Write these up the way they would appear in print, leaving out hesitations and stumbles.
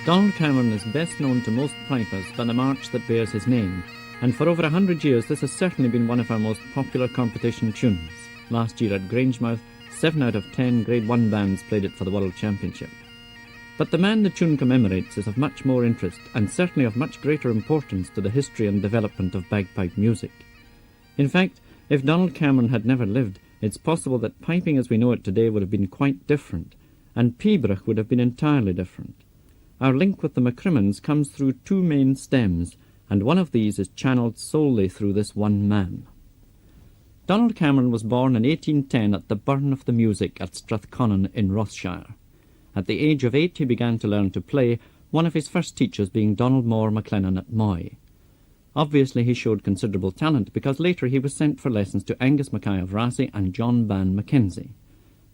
Donald Cameron is best known to most pipers by the march that bears his name, and for over 100 years this has certainly been one of our most popular competition tunes. Last year at Grangemouth, 7 out of 10 Grade 1 bands played it for the World Championship. But the man the tune commemorates is of much more interest, and certainly of much greater importance to the history and development of bagpipe music. In fact, if Donald Cameron had never lived, it's possible that piping as we know it today would have been quite different, and Pibroch would have been entirely different. Our link with the MacCrimmons comes through two main stems, and one of these is channeled solely through this one man. Donald Cameron was born in 1810 at the Burn of the Music at Strathconnan in Rothshire. At the age of 8 he began to learn to play, one of his first teachers being Donald Moore MacLennan at Moy. Obviously he showed considerable talent, because later he was sent for lessons to Angus Mackay of Rassay and John Ban Mackenzie.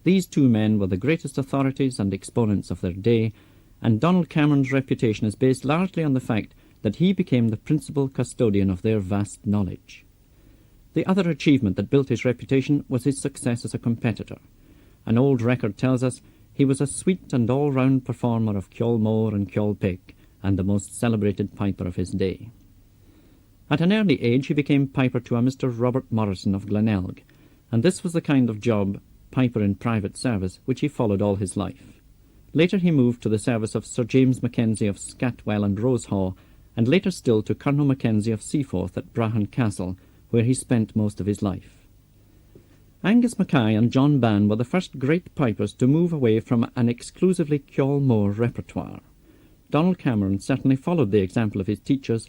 These two men were the greatest authorities and exponents of their day, and Donald Cameron's reputation is based largely on the fact that he became the principal custodian of their vast knowledge. The other achievement that built his reputation was his success as a competitor. An old record tells us he was a sweet and all-round performer of Ceol Mor and Ceol Peg, and the most celebrated piper of his day. At an early age he became piper to a Mr. Robert Morrison of Glenelg, and this was the kind of job, piper in private service, which he followed all his life. Later he moved to the service of Sir James Mackenzie of Scatwell and Rosehaw, and later still to Colonel Mackenzie of Seaforth at Brahan Castle, where he spent most of his life. Angus Mackay and John Ban were the first great pipers to move away from an exclusively Ceol Mor repertoire. Donald Cameron certainly followed the example of his teachers,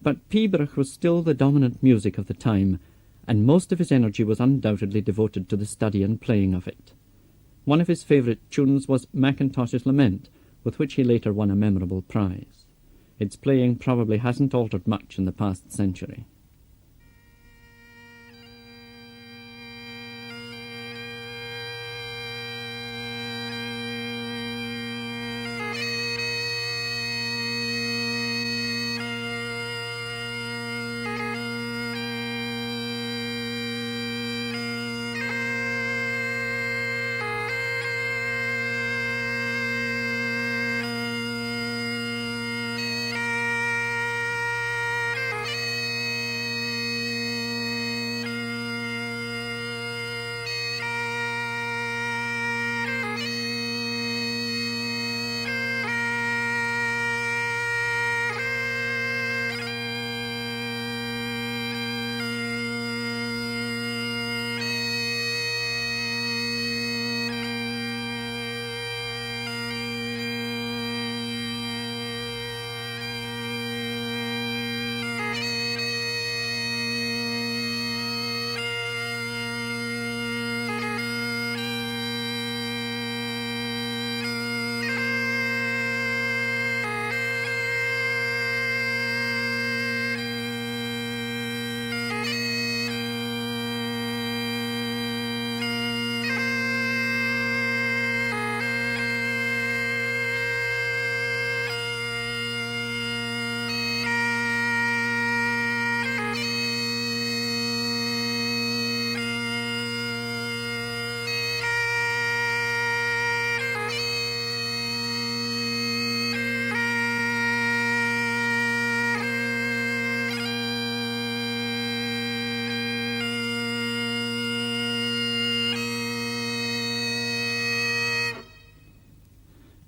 but Pibroch was still the dominant music of the time, and most of his energy was undoubtedly devoted to the study and playing of it. One of his favourite tunes was Mackintosh's Lament, with which he later won a memorable prize. Its playing probably hasn't altered much in the past century.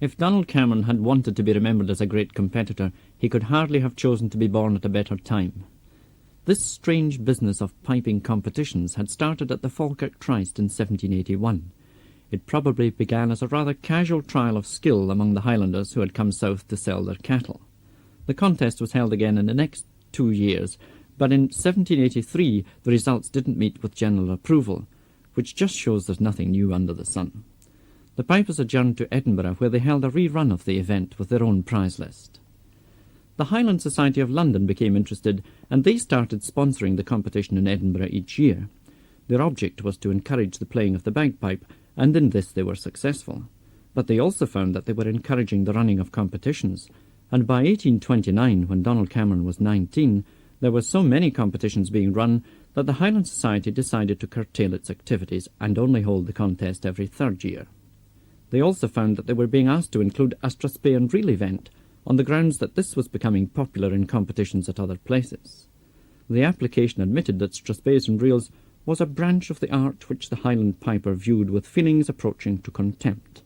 If Donald Cameron had wanted to be remembered as a great competitor, he could hardly have chosen to be born at a better time. This strange business of piping competitions had started at the Falkirk Tryst in 1781. It probably began as a rather casual trial of skill among the Highlanders who had come south to sell their cattle. The contest was held again in the next 2 years, but in 1783 the results didn't meet with general approval, which just shows there's nothing new under the sun. The pipers adjourned to Edinburgh, where they held a rerun of the event with their own prize list. The Highland Society of London became interested, and they started sponsoring the competition in Edinburgh each year. Their object was to encourage the playing of the bagpipe, and in this they were successful. But they also found that they were encouraging the running of competitions, and by 1829, when Donald Cameron was 19, there were so many competitions being run that the Highland Society decided to curtail its activities and only hold the contest every third year. They also found that they were being asked to include a Strathspean reel event, on the grounds that this was becoming popular in competitions at other places. The application admitted that strathspeys and reels was a branch of the art which the Highland piper viewed with feelings approaching to contempt,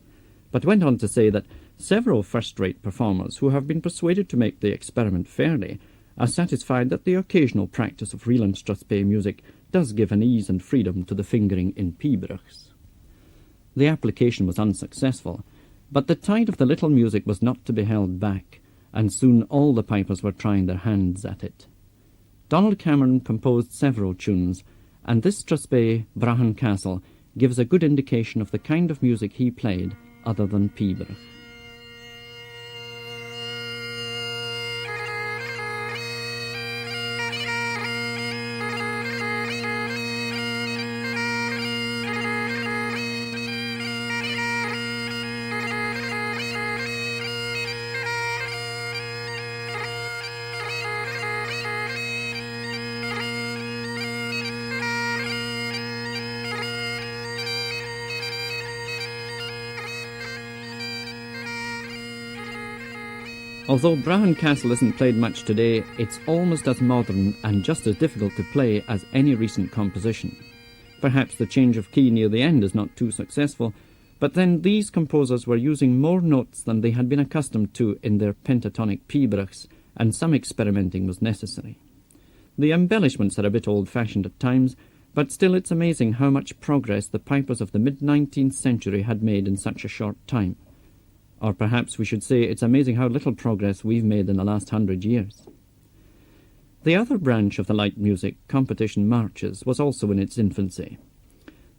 but went on to say that several first-rate performers who have been persuaded to make the experiment fairly are satisfied that the occasional practice of reel and strathspey music does give an ease and freedom to the fingering in pibrochs. The application was unsuccessful, but the tide of the little music was not to be held back, and soon all the pipers were trying their hands at it. Donald Cameron composed several tunes, and this strathspey, Brahan Castle, gives a good indication of the kind of music he played other than pibroch. Although Brahan Castle isn't played much today, it's almost as modern and just as difficult to play as any recent composition. Perhaps the change of key near the end is not too successful, but then these composers were using more notes than they had been accustomed to in their pentatonic pibrochs, and some experimenting was necessary. The embellishments are a bit old-fashioned at times, but still it's amazing how much progress the pipers of the mid-19th century had made in such a short time. Or perhaps we should say it's amazing how little progress we've made in the last 100 years. The other branch of the light music, competition marches, was also in its infancy.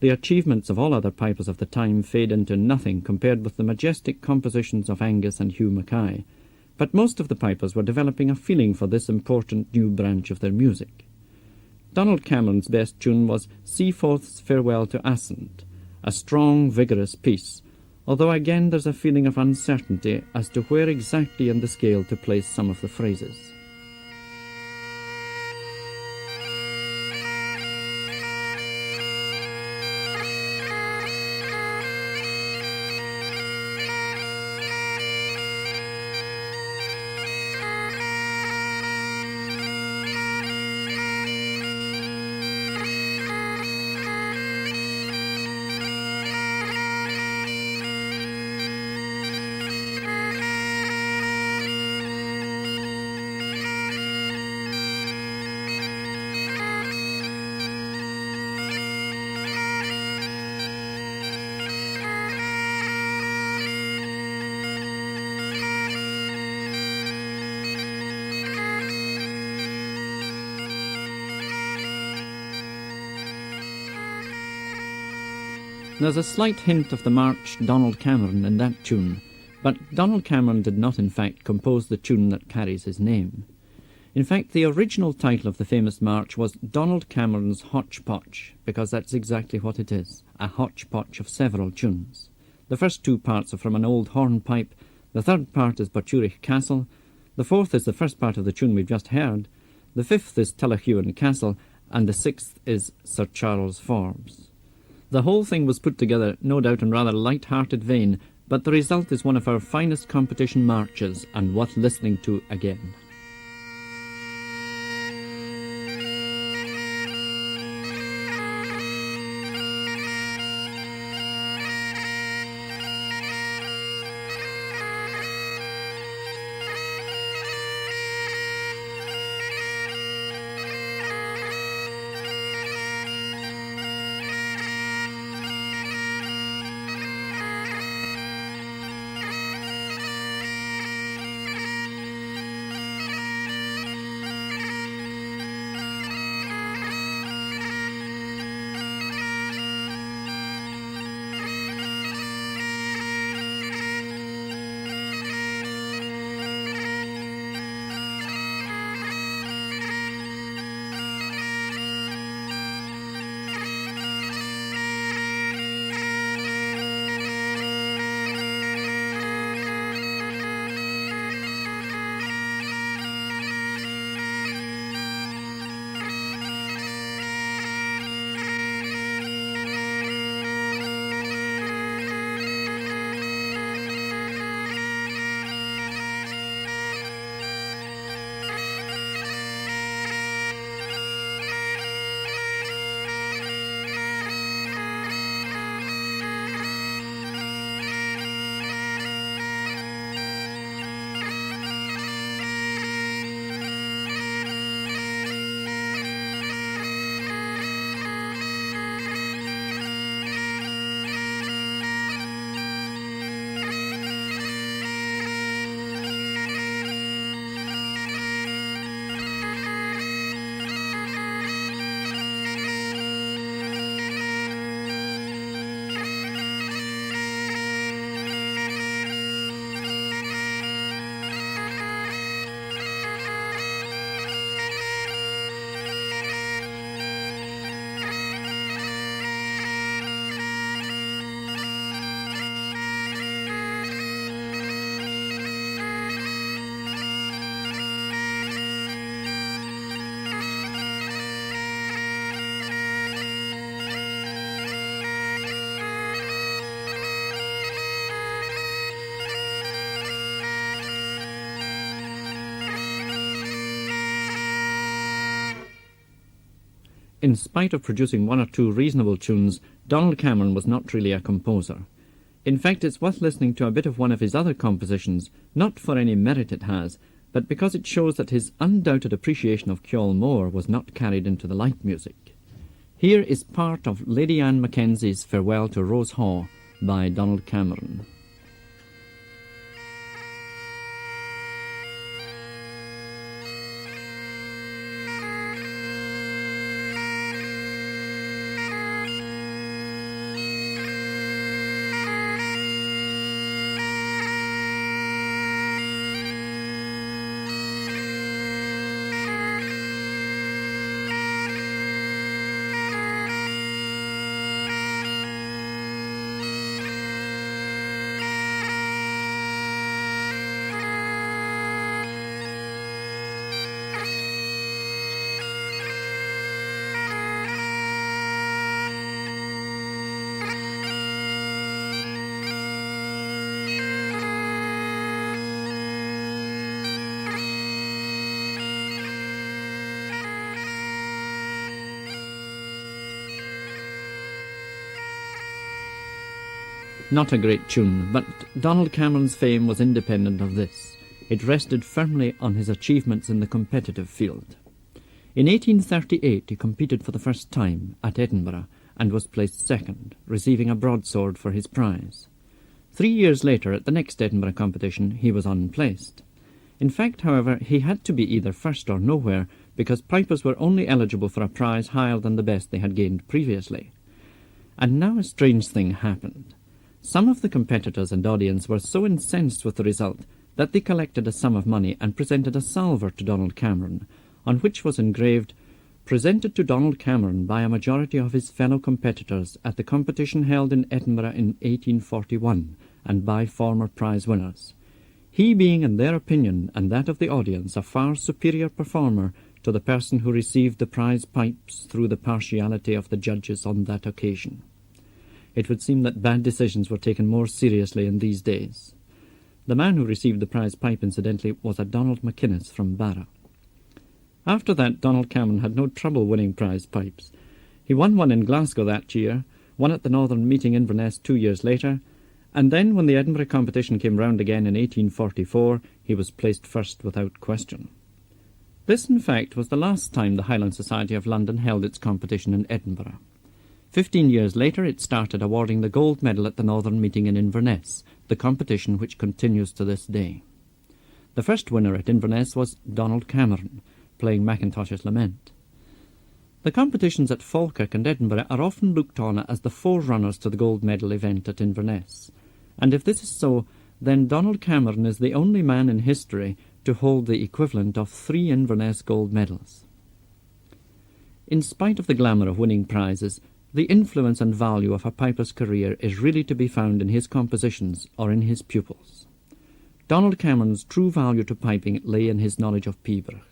The achievements of all other pipers of the time fade into nothing compared with the majestic compositions of Angus and Hugh Mackay, but most of the pipers were developing a feeling for this important new branch of their music. Donald Cameron's best tune was Seaforth's Farewell to Assynt, a strong, vigorous piece, although again there's a feeling of uncertainty as to where exactly in the scale to place some of the phrases. There's a slight hint of the march Donald Cameron in that tune, but Donald Cameron did not in fact compose the tune that carries his name. In fact, the original title of the famous march was Donald Cameron's Hotchpotch, because that's exactly what it is, a hotchpotch of several tunes. The first two parts are from an old hornpipe, the third part is Bacurich Castle, the fourth is the first part of the tune we've just heard, the fifth is Tellahuan Castle, and the sixth is Sir Charles Forbes. The whole thing was put together, no doubt in rather light-hearted vein, but the result is one of our finest competition marches and worth listening to again. in spite of producing one or two reasonable tunes, Donald Cameron was not really a composer. In fact, it's worth listening to a bit of one of his other compositions, not for any merit it has, but because it shows that his undoubted appreciation of Ceol Mór was not carried into the light music. Here is part of Lady Anne Mackenzie's Farewell to Rose Haw by Donald Cameron. Not a great tune, but Donald Cameron's fame was independent of this. It rested firmly on his achievements in the competitive field. In 1838 he competed for the first time at Edinburgh and was placed second, receiving a broadsword for his prize. 3 years later, at the next Edinburgh competition, he was unplaced. In fact, however, he had to be either first or nowhere, because pipers were only eligible for a prize higher than the best they had gained previously. And now a strange thing happened. Some of the competitors and audience were so incensed with the result that they collected a sum of money and presented a salver to Donald Cameron, on which was engraved, "Presented to Donald Cameron by a majority of his fellow competitors at the competition held in Edinburgh in 1841, and by former prize winners. He being, in their opinion, and that of the audience, a far superior performer to the person who received the prize pipes through the partiality of the judges on that occasion." It would seem that bad decisions were taken more seriously in these days. The man who received the prize pipe, incidentally, was a Donald MacInnes from Barra. After that, Donald Cameron had no trouble winning prize pipes. He won one in Glasgow that year, one at the Northern Meeting Inverness 2 years later, and then when the Edinburgh competition came round again in 1844, he was placed first without question. This, in fact, was the last time the Highland Society of London held its competition in Edinburgh. 15 years later, it started awarding the gold medal at the Northern Meeting in Inverness, the competition which continues to this day. The first winner at Inverness was Donald Cameron, playing Mackintosh's Lament. The competitions at Falkirk and Edinburgh are often looked on as the forerunners to the gold medal event at Inverness, and if this is so, then Donald Cameron is the only man in history to hold the equivalent of 3 Inverness gold medals. In spite of the glamour of winning prizes, the influence and value of a piper's career is really to be found in his compositions or in his pupils. Donald Cameron's true value to piping lay in his knowledge of pibroch.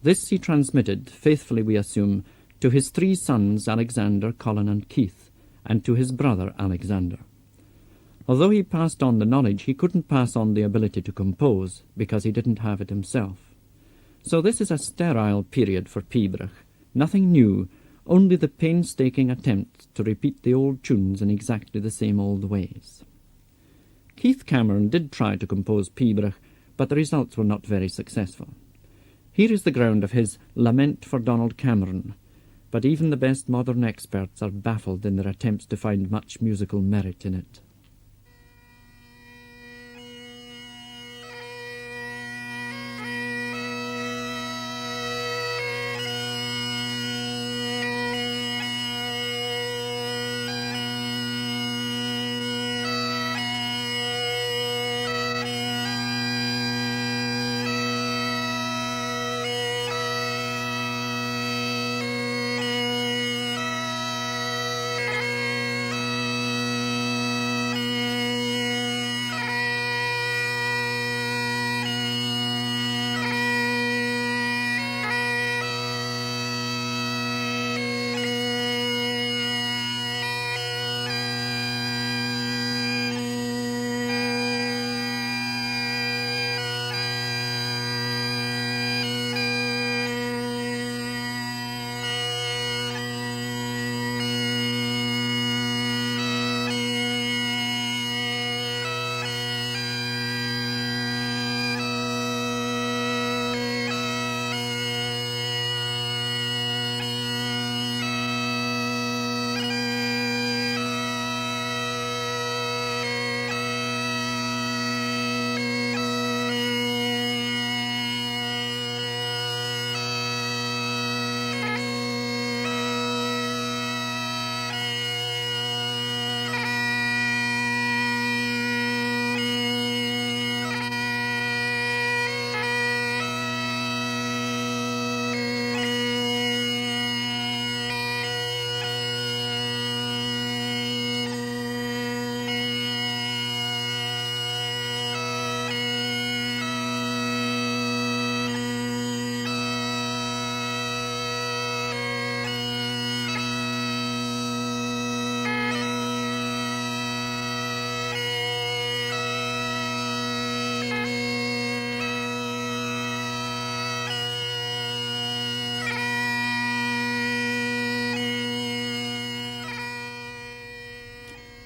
This he transmitted, faithfully we assume, to his 3 sons, Alexander, Colin and Keith, and to his brother Alexander. Although he passed on the knowledge, he couldn't pass on the ability to compose, because he didn't have it himself. So this is a sterile period for pibroch, nothing new, only the painstaking attempt to repeat the old tunes in exactly the same old ways. Keith Cameron did try to compose pibroch, but the results were not very successful. Here is the ground of his Lament for Donald Cameron, but even the best modern experts are baffled in their attempts to find much musical merit in it.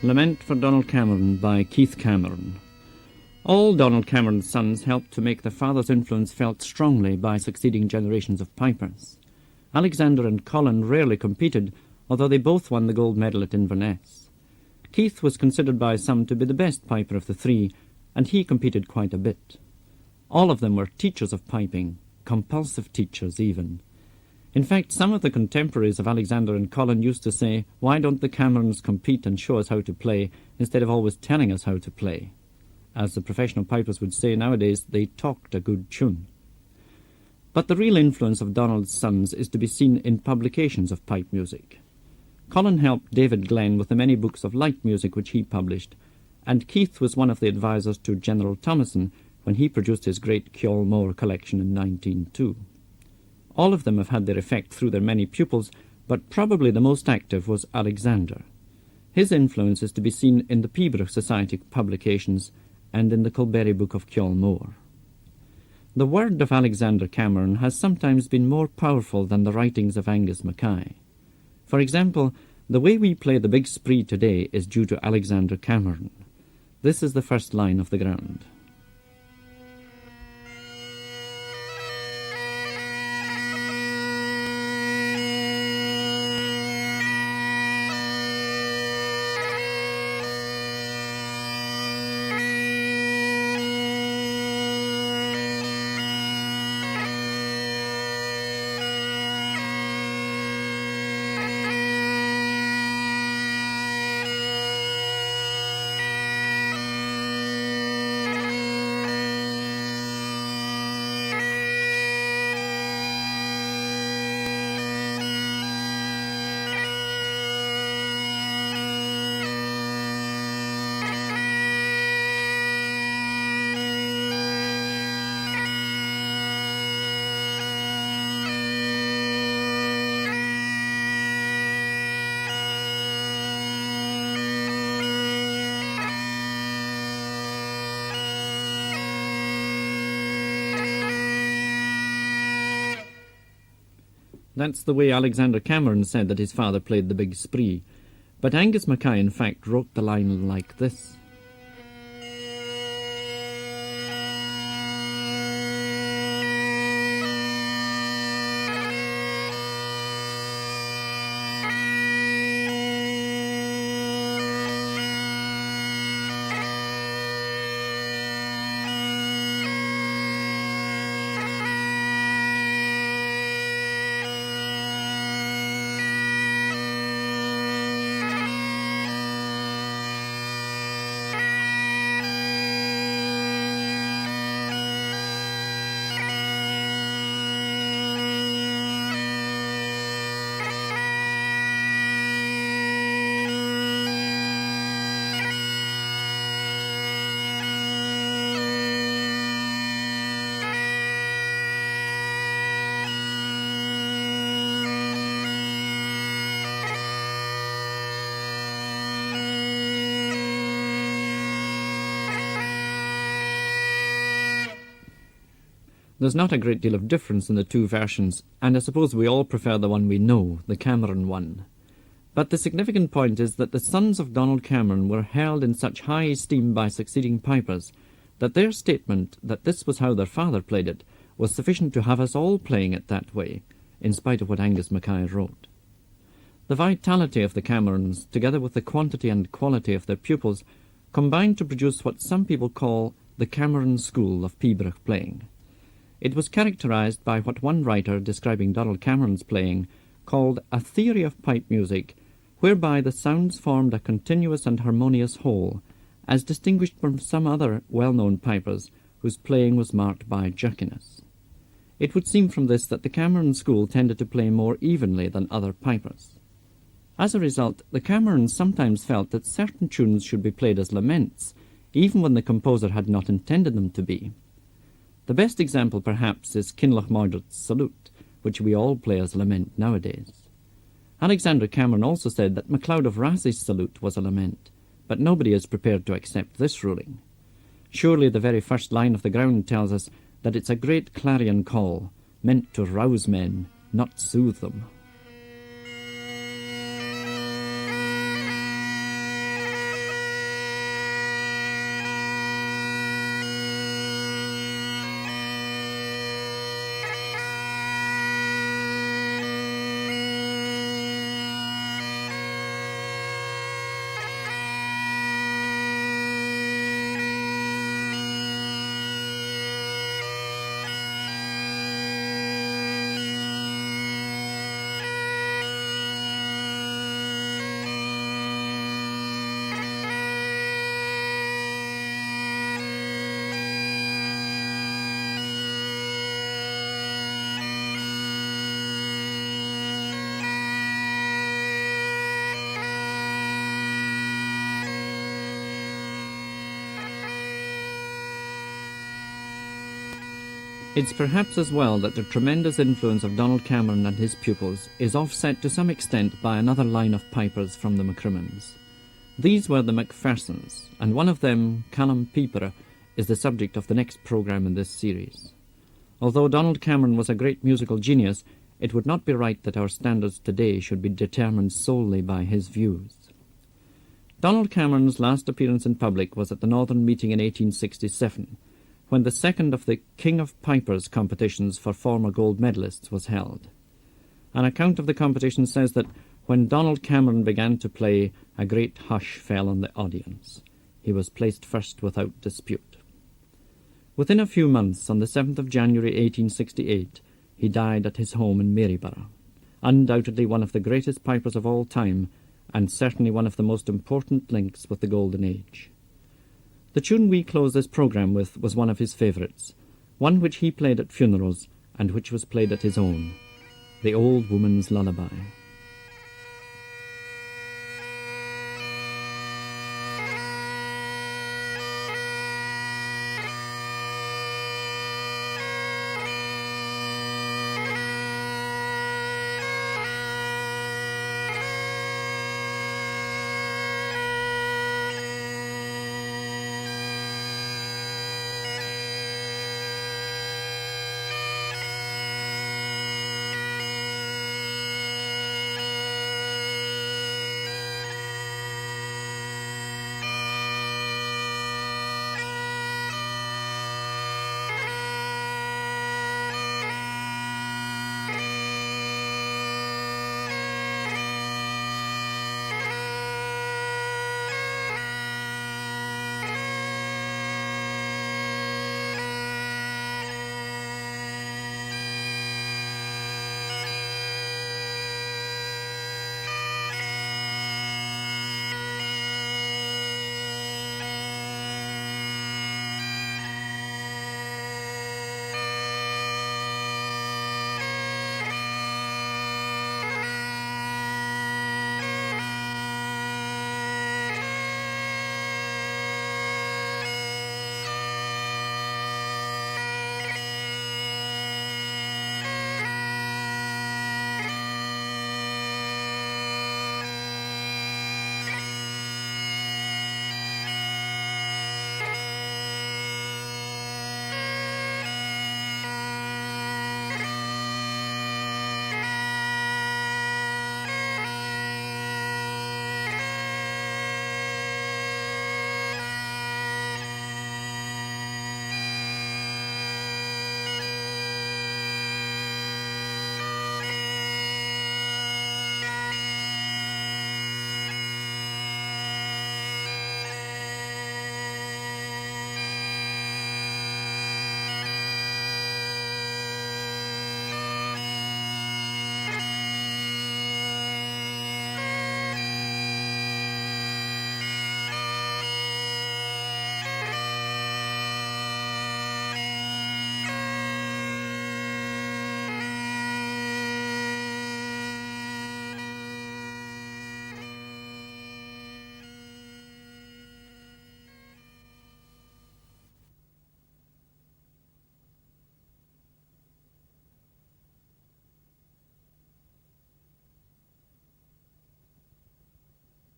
Lament for Donald Cameron by Keith Cameron. All Donald Cameron's sons helped to make their father's influence felt strongly by succeeding generations of pipers. Alexander and Colin rarely competed, although they both won the gold medal at Inverness. Keith was considered by some to be the best piper of the three, and he competed quite a bit. All of them were teachers of piping, compulsive teachers even. In fact, some of the contemporaries of Alexander and Colin used to say, "Why don't the Camerons compete and show us how to play, instead of always telling us how to play?" As the professional pipers would say nowadays, they talked a good tune. But the real influence of Donald's sons is to be seen in publications of pipe music. Colin helped David Glenn with the many books of light music which he published, and Keith was one of the advisers to General Thomason when he produced his great Ceol Mor collection in 1902. All of them have had their effect through their many pupils, but probably the most active was Alexander. His influence is to be seen in the Pibroch Society publications and in the Colberry Book of Ceol Mor. The word of Alexander Cameron has sometimes been more powerful than the writings of Angus Mackay. For example, the way we play the big spree today is due to Alexander Cameron. This is the first line of the ground. That's the way Alexander Cameron said that his father played the big spree. But Angus Mackay, in fact, wrote the line like this. There's not a great deal of difference in the two versions, and I suppose we all prefer the one we know, the Cameron one. But the significant point is that the sons of Donald Cameron were held in such high esteem by succeeding pipers that their statement that this was how their father played it was sufficient to have us all playing it that way, in spite of what Angus Mackay wrote. The vitality of the Camerons, together with the quantity and quality of their pupils, combined to produce what some people call the Cameron school of Pibroch playing. It was characterized by what one writer, describing Donald Cameron's playing, called a theory of pipe music, whereby the sounds formed a continuous and harmonious whole, as distinguished from some other well-known pipers whose playing was marked by jerkiness. It would seem from this that the Cameron school tended to play more evenly than other pipers. As a result, the Camerons sometimes felt that certain tunes should be played as laments, even when the composer had not intended them to be. The best example, perhaps, is Kinloch Mordred's Salute, which we all play as lament nowadays. Alexander Cameron also said that MacLeod of Rassie's Salute was a lament, but nobody is prepared to accept this ruling. Surely the very first line of the ground tells us that it's a great clarion call, meant to rouse men, not soothe them. It's perhaps as well that the tremendous influence of Donald Cameron and his pupils is offset to some extent by another line of pipers from the Maccrimmons. These were the Macphersons, and one of them, Callum Pieper, is the subject of the next programme in this series. Although Donald Cameron was a great musical genius, it would not be right that our standards today should be determined solely by his views. Donald Cameron's last appearance in public was at the Northern Meeting in 1867, when the second of the King of Pipers competitions for former gold medalists was held. An account of the competition says that when Donald Cameron began to play, a great hush fell on the audience. He was placed first without dispute. Within a few months, on the 7th of January 1868, he died at his home in Maryborough, undoubtedly one of the greatest pipers of all time, and certainly one of the most important links with the Golden Age. The tune we close this programme with was one of his favourites, one which he played at funerals and which was played at his own, The Old Woman's Lullaby.